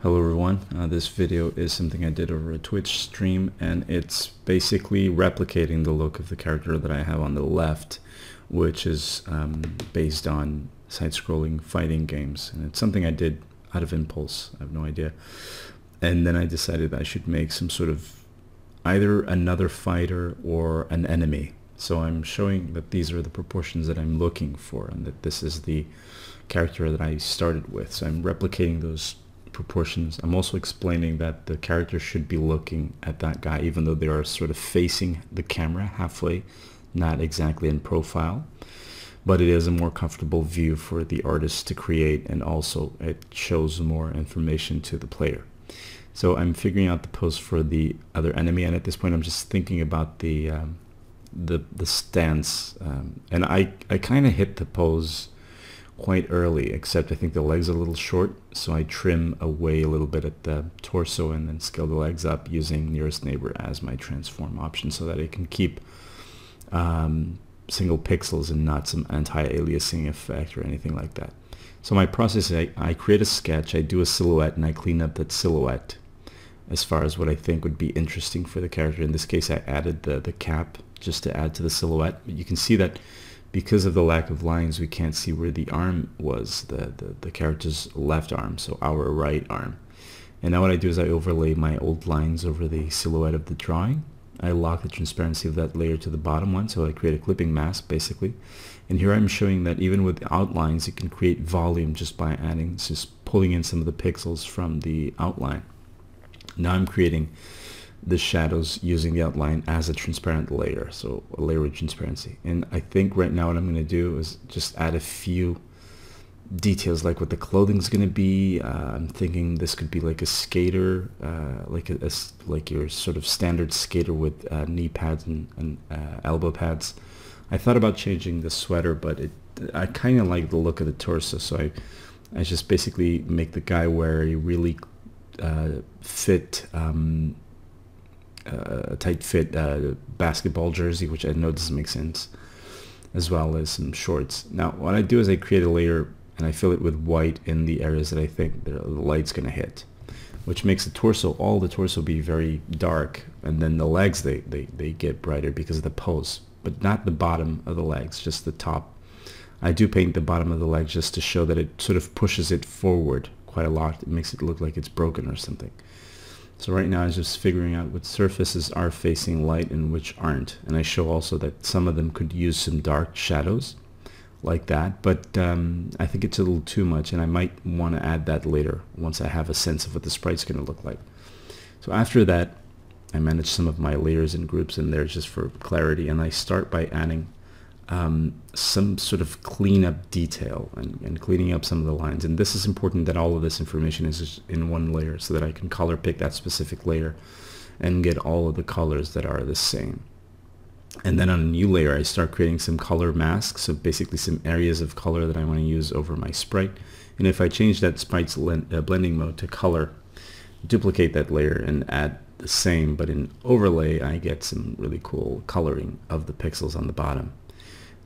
Hello everyone, this video is something I did over a Twitch stream, and it's basically replicating the look of the character that I have on the left, which is based on side-scrolling fighting games, and it's something I did out of impulse. I have no idea. And then I decided I should make some sort of either another fighter or an enemy. So I'm showing that these are the proportions that I'm looking for, and that this is the character that I started with. So I'm replicating those proportions. I'm also explaining that the character should be looking at that guy, even though they are sort of facing the camera halfway, not exactly in profile, but it is a more comfortable view for the artist to create, and also it shows more information to the player. So I'm figuring out the pose for the other enemy, and at this point I'm just thinking about the stance, and I kind of hit the pose quite early, except I think the legs are a little short, so I trim away a little bit at the torso and then scale the legs up using nearest neighbor as my transform option, so that I can keep single pixels and not some anti-aliasing effect or anything like that. So my process is I create a sketch, I do a silhouette, and I clean up that silhouette as far as what I think would be interesting for the character. In this case I added the cap just to add to the silhouette, but you can see that because of the lack of lines, we can't see where the arm was, the character's left arm, so our right arm. And now what I do is I overlay my old lines over the silhouette of the drawing. I lock the transparency of that layer to the bottom one, so I create a clipping mask basically. And here I'm showing that even with the outlines, you can create volume just by adding, just pulling in some of the pixels from the outline. Now I'm creating the shadows using the outline as a transparent layer, so a layer with transparency. And I think right now what I'm going to do is just add a few details, like what the clothing is going to be. I'm thinking this could be like a skater, like your sort of standard skater with knee pads and elbow pads. I thought about changing the sweater, but I kind of like the look of the torso, so I just basically make the guy wear a really fit a tight fit basketball jersey, which I know doesn't make sense, as well as some shorts. Now what I do is I create a layer and I fill it with white in the areas that I think the light's going to hit, which makes the torso, all the torso, be very dark, and then the legs they get brighter because of the pose, but not the bottom of the legs, just the top. I do paint the bottom of the leg just to show that it sort of pushes it forward quite a lot. It makes it look like it's broken or something. So right now I'm just figuring out what surfaces are facing light and which aren't. And I show also that some of them could use some dark shadows like that, but I think it's a little too much, and I might want to add that later once I have a sense of what the sprite's going to look like. So after that, I manage some of my layers and groups in there just for clarity, and I start by adding some sort of cleanup detail and cleaning up some of the lines. And this is important, that all of this information is in one layer, so that I can color pick that specific layer and get all of the colors that are the same. And then on a new layer I start creating some color masks, so basically some areas of color that I want to use over my sprite. And if I change that sprite's blending mode to color, duplicate that layer and add the same, but in overlay I get some really cool coloring of the pixels on the bottom.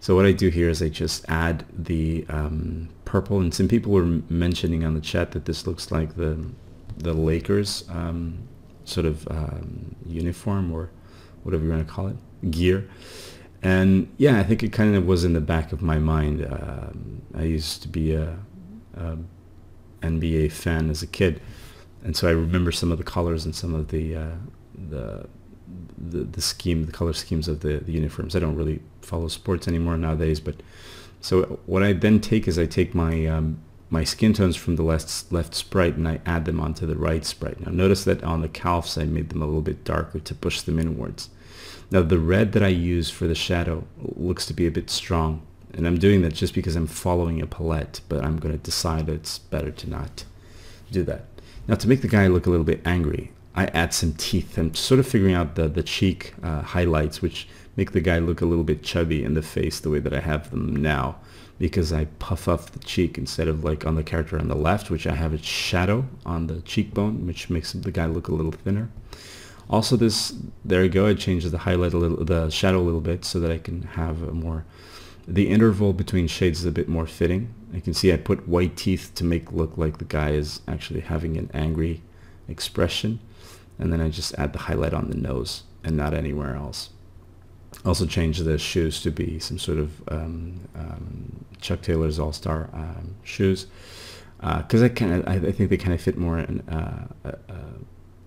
So what I do here is I just add the purple, and some people were mentioning on the chat that this looks like the Lakers sort of uniform, or whatever you want to call it, gear. And yeah, I think it kind of was in the back of my mind. I used to be a NBA fan as a kid, and so I remember some of the colors and some of the color schemes of the uniforms. I don't really follow sports anymore nowadays, but so what I then take is I take my my skin tones from the left sprite and I add them onto the right sprite. Now notice that on the calves I made them a little bit darker to push them inwards. Now the red that I use for the shadow looks to be a bit strong, and I'm doing that just because I'm following a palette, but I'm going to decide it's better to not do that. Now to make the guy look a little bit angry, I add some teeth. I'm sort of figuring out the cheek highlights, which make the guy look a little bit chubby in the face the way that I have them now, because I puff up the cheek instead of like on the character on the left, which I have a shadow on the cheekbone, which makes the guy look a little thinner. Also there you go, I changed the highlight a little, the shadow a little bit, so that I can have a more The interval between shades is a bit more fitting. You can see I put white teeth to make it look like the guy is actually having an angry expression. And then I just add the highlight on the nose and not anywhere else. Also change the shoes to be some sort of Chuck Taylor's All-Star shoes, because I think they kind of fit more in a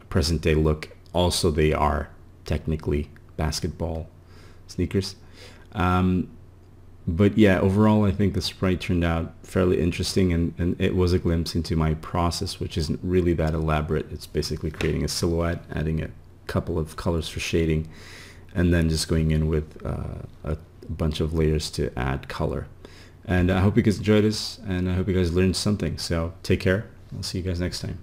present day look. Also, they are technically basketball sneakers. But yeah, overall, I think the sprite turned out fairly interesting, and it was a glimpse into my process, which isn't really that elaborate. It's basically creating a silhouette, adding a couple of colors for shading, and then just going in with a bunch of layers to add color. And I hope you guys enjoyed this, and I hope you guys learned something. So take care. I'll see you guys next time.